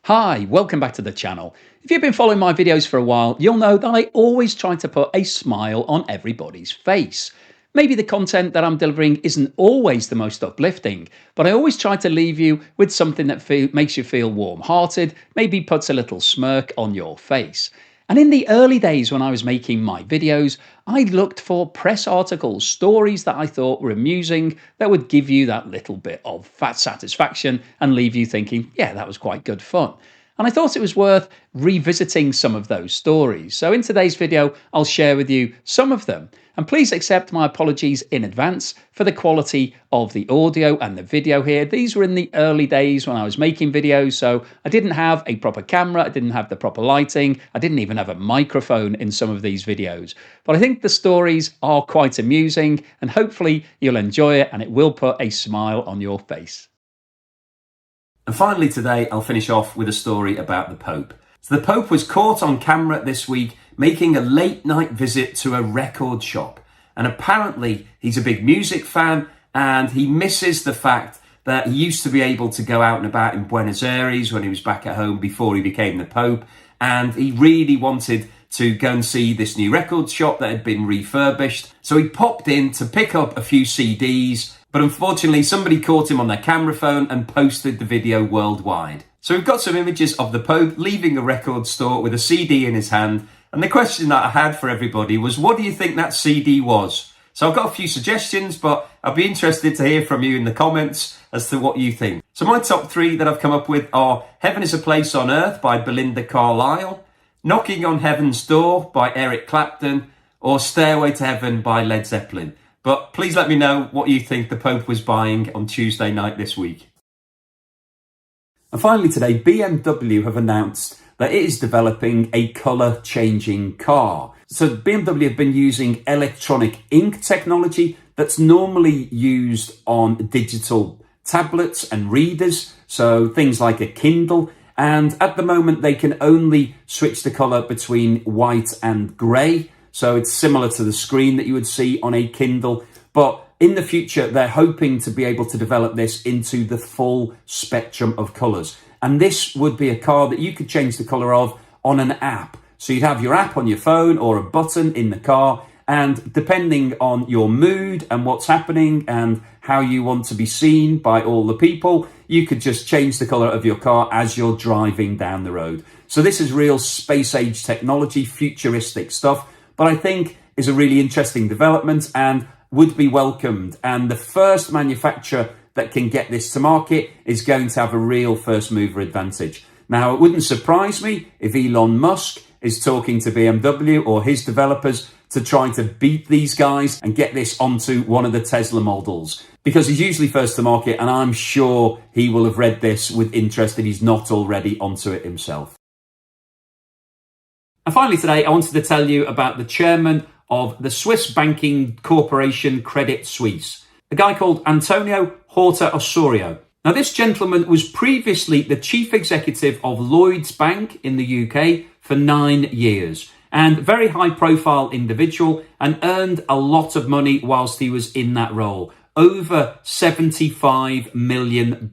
Hi, welcome back to the channel. If you've been following my videos for a while, you'll know that I always try to put a smile on everybody's face. Maybe the content that I'm delivering isn't always the most uplifting, but I always try to leave you with something that makes you feel warm-hearted, maybe puts a little smirk on your face. And in the early days when I was making my videos, I looked for press articles, stories that I thought were amusing, that would give you that little bit of fat satisfaction and leave you thinking, yeah, that was quite good fun. And I thought it was worth revisiting some of those stories. So in today's video, I'll share with you some of them. And please accept my apologies in advance for the quality of the audio and the video here. These were in the early days when I was making videos, so I didn't have a proper camera, I didn't have the proper lighting, I didn't even have a microphone in some of these videos. But I think the stories are quite amusing and hopefully you'll enjoy it and it will put a smile on your face. And finally today, I'll finish off with a story about the Pope. So the Pope was caught on camera this week making a late night visit to a record shop. And apparently he's a big music fan and he misses the fact that he used to be able to go out and about in Buenos Aires when he was back at home before he became the Pope. And he really wanted to go and see this new record shop that had been refurbished. So he popped in to pick up a few CDs, but unfortunately somebody caught him on their camera phone and posted the video worldwide. So we've got some images of the Pope leaving a record store with a CD in his hand. And the question that I had for everybody was, what do you think that CD was? So I've got a few suggestions, but I'll be interested to hear from you in the comments as to what you think. So my top three that I've come up with are Heaven is a Place on Earth by Belinda Carlisle, Knocking on Heaven's Door by Eric Clapton, or Stairway to Heaven by Led Zeppelin. But please let me know what you think the Pope was buying on Tuesday night this week. And finally today, BMW have announced that it is developing a colour changing car. So BMW have been using electronic ink technology that's normally used on digital tablets and readers, so things like a Kindle. And at the moment, they can only switch the colour between white and grey. So it's similar to the screen that you would see on a Kindle. But in the future, they're hoping to be able to develop this into the full spectrum of colours. And this would be a car that you could change the colour of on an app. So you'd have your app on your phone or a button in the car. And depending on your mood and what's happening and how you want to be seen by all the people, you could just change the colour of your car as you're driving down the road. So this is real space age technology, futuristic stuff, but I think is a really interesting development and would be welcomed. And the first manufacturer that can get this to market is going to have a real first mover advantage. Now, it wouldn't surprise me if Elon Musk is talking to BMW or his developers to try to beat these guys and get this onto one of the Tesla models, because he's usually first to market, and I'm sure he will have read this with interest if he's not already onto it himself. And finally today, I wanted to tell you about the chairman of the Swiss banking corporation Credit Suisse, a guy called Antonio Horta Osorio. Now, this gentleman was previously the chief executive of Lloyds Bank in the UK for 9 years, and very high profile individual, and earned a lot of money whilst he was in that role, over $75 million.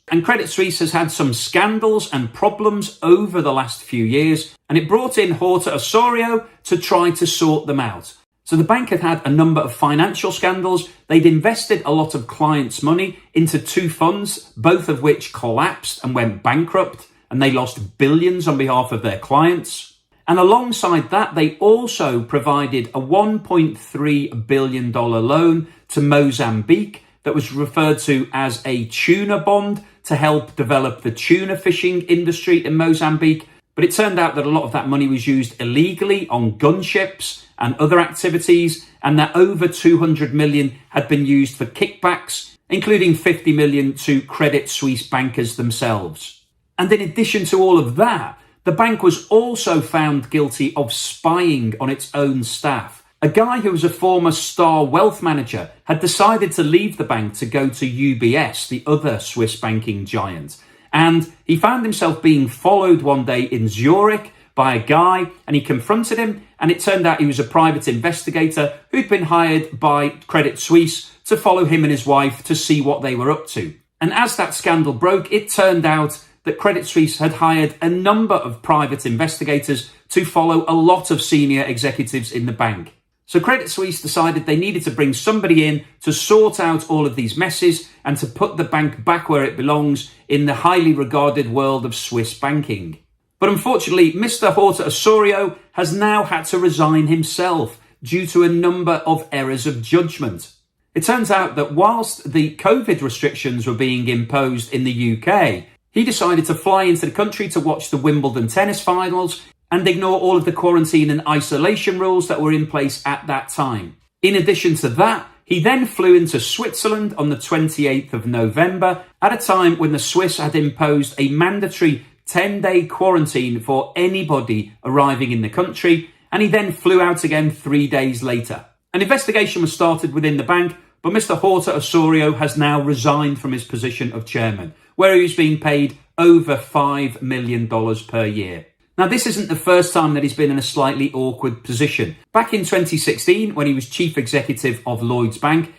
And Credit Suisse has had some scandals and problems over the last few years, and it brought in Horta Osorio to try to sort them out. So the bank had had a number of financial scandals. They'd invested a lot of clients' money into two funds, both of which collapsed and went bankrupt, and they lost billions on behalf of their clients. And alongside that, they also provided a $1.3 billion loan to Mozambique that was referred to as a tuna bond to help develop the tuna fishing industry in Mozambique. But it turned out that a lot of that money was used illegally on gunships and other activities, and that over 200 million had been used for kickbacks, including 50 million to Credit Suisse bankers themselves. And in addition to all of that, the bank was also found guilty of spying on its own staff. A guy who was a former star wealth manager had decided to leave the bank to go to UBS, the other Swiss banking giant. And he found himself being followed one day in Zurich by a guy, and he confronted him, and it turned out he was a private investigator who'd been hired by Credit Suisse to follow him and his wife to see what they were up to. And as that scandal broke, it turned out that Credit Suisse had hired a number of private investigators to follow a lot of senior executives in the bank. So Credit Suisse decided they needed to bring somebody in to sort out all of these messes and to put the bank back where it belongs in the highly regarded world of Swiss banking. But unfortunately, Mr. Horta Osorio has now had to resign himself due to a number of errors of judgment. It turns out that whilst the COVID restrictions were being imposed in the UK, he decided to fly into the country to watch the Wimbledon tennis finals and ignore all of the quarantine and isolation rules that were in place at that time. In addition to that, he then flew into Switzerland on the 28th of November at a time when the Swiss had imposed a mandatory 10-day quarantine for anybody arriving in the country, and he then flew out again 3 days later. An investigation was started within the bank, but Mr. Horta Osorio has now resigned from his position of chairman, where he was being paid over $5 million per year. Now, this isn't the first time that he's been in a slightly awkward position. Back in 2016, when he was chief executive of Lloyds Bank,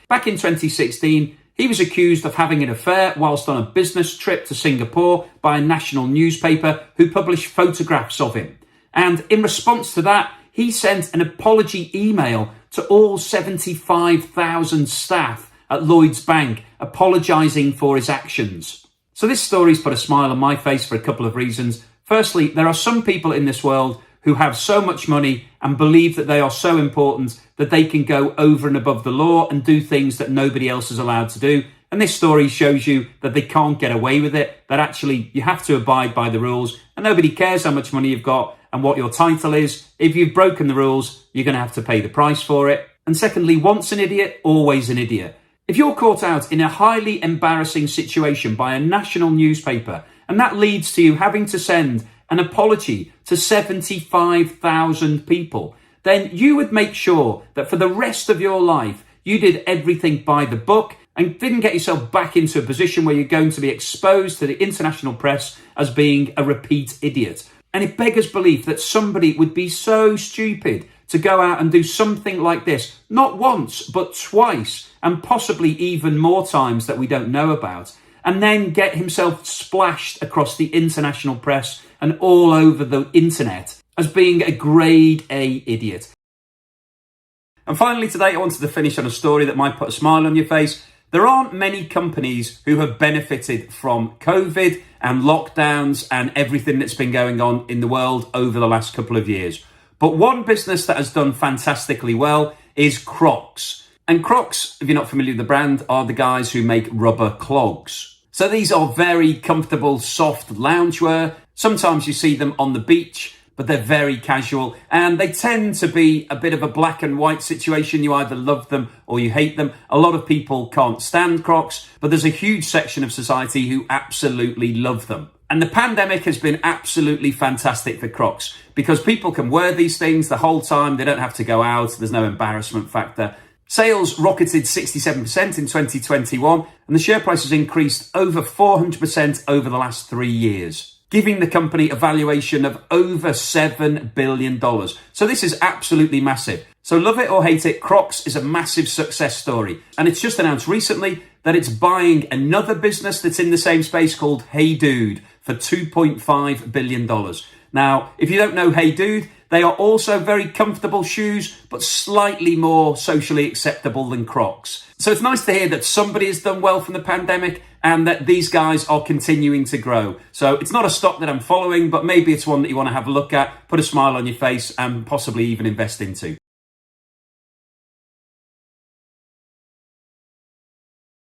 he was accused of having an affair whilst on a business trip to Singapore by a national newspaper who published photographs of him. And in response to that, he sent an apology email to all 75,000 staff at Lloyds Bank, apologising for his actions. So this story's put a smile on my face for a couple of reasons. Firstly, there are some people in this world who have so much money and believe that they are so important that they can go over and above the law and do things that nobody else is allowed to do. And this story shows you that they can't get away with it, that actually you have to abide by the rules and nobody cares how much money you've got and what your title is. If you've broken the rules, you're going to have to pay the price for it. And secondly, once an idiot, always an idiot. If you're caught out in a highly embarrassing situation by a national newspaper and that leads to you having to send an apology to 75,000 people, then you would make sure that for the rest of your life, you did everything by the book and didn't get yourself back into a position where you're going to be exposed to the international press as being a repeat idiot. And it beggars belief that somebody would be so stupid to go out and do something like this, not once, but twice, and possibly even more times that we don't know about, and then get himself splashed across the international press and all over the internet as being a grade A idiot. And finally today, I wanted to finish on a story that might put a smile on your face. There aren't many companies who have benefited from COVID and lockdowns and everything that's been going on in the world over the last couple of years. But one business that has done fantastically well is Crocs. And Crocs, if you're not familiar with the brand, are the guys who make rubber clogs. So these are very comfortable, soft loungewear. Sometimes you see them on the beach, but they're very casual and they tend to be a bit of a black and white situation. You either love them or you hate them. A lot of people can't stand Crocs, but there's a huge section of society who absolutely love them. And the pandemic has been absolutely fantastic for Crocs because people can wear these things the whole time. They don't have to go out. There's no embarrassment factor. Sales rocketed 67% in 2021 and the share price has increased over 400% over the last 3 years, giving the company a valuation of over $7 billion. So this is absolutely massive. So love it or hate it, Crocs is a massive success story. And it's just announced recently that it's buying another business that's in the same space called Hey Dude for $2.5 billion. Now, if you don't know Hey Dude, they are also very comfortable shoes, but slightly more socially acceptable than Crocs. So it's nice to hear that somebody has done well from the pandemic and that these guys are continuing to grow. So it's not a stock that I'm following, but maybe it's one that you want to have a look at, put a smile on your face and possibly even invest into.